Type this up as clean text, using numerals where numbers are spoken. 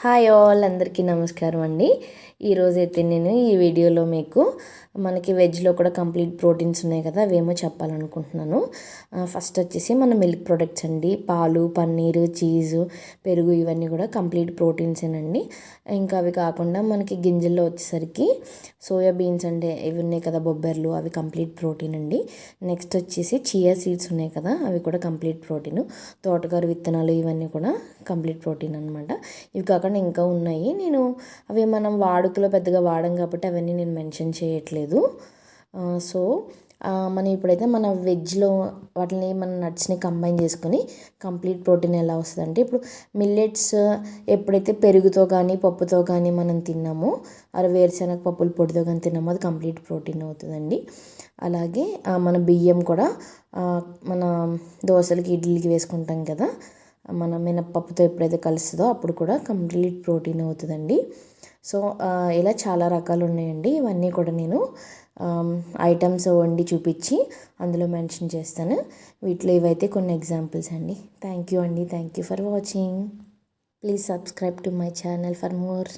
Hi all, అందరికీ నమస్కారం అండి. ఈరోజైతే నేను ఈ వీడియోలో మీకు మనకి వెజ్లో కూడా కంప్లీట్ ప్రోటీన్స్ ఉన్నాయి కదా, అవేమో చెప్పాలనుకుంటున్నాను. ఫస్ట్ వచ్చేసి మన మిల్క్ ప్రొడక్ట్స్ అండి. పాలు, పన్నీరు, చీజు, పెరుగు ఇవన్నీ కూడా కంప్లీట్ ప్రోటీన్సేనండి. ఇంకా అవి కాకుండా మనకి గింజల్లో వచ్చేసరికి సోయా బీన్స్ అంటే ఇవి ఉన్నాయి కదా, బొబ్బర్లు, అవి కంప్లీట్ ప్రోటీన్ అండి. నెక్స్ట్ వచ్చేసి చియా సీడ్స్ ఉన్నాయి కదా, అవి కూడా కంప్లీట్ ప్రోటీన్. తోటకూర విత్తనాలు ఇవన్నీ కూడా కంప్లీట్ ప్రోటీన్ అనమాట. ఇవి కాకుండా ఇంకా ఉన్నాయి, నేను అవి మనం వాడుకలో పెద్దగా వాడం కాబట్టి అవన్నీ నేను మెన్షన్ చేయట్లేదు. సో మనం ఇప్పుడైతే మన వెజ్లో వాటిని మన నట్స్ని కంబైన్ చేసుకొని కంప్లీట్ ప్రోటీన్ ఎలా వస్తుందంటే, ఇప్పుడు మిల్లెట్స్ ఎప్పుడైతే పెరుగుతో కానీ పప్పుతో కానీ మనం తిన్నామో, అది వేరుశనగ పప్పుల పొడితో కానీ తిన్నామో అది కంప్లీట్ ప్రోటీన్ అవుతుందండి. అలాగే మన బియ్యం కూడా మన దోశలకి ఇడ్లీకి వేసుకుంటాం కదా, మన మినప్పప్పుతో ఎప్పుడైతే కలుస్తుందో అప్పుడు కూడా కంప్లీట్ ప్రోటీన్ అవుతుందండి. సో ఇలా చాలా రకాలు ఉన్నాయండి. ఇవన్నీ కూడా నేను ఐటమ్స్ వండి చూపించి అందులో మెన్షన్ చేస్తాను. వీటిలో ఇవైతే కొన్ని ఎగ్జాంపుల్స్ అండి. థ్యాంక్ యూ అండి. Thank you for watching. Please subscribe to my channel for more.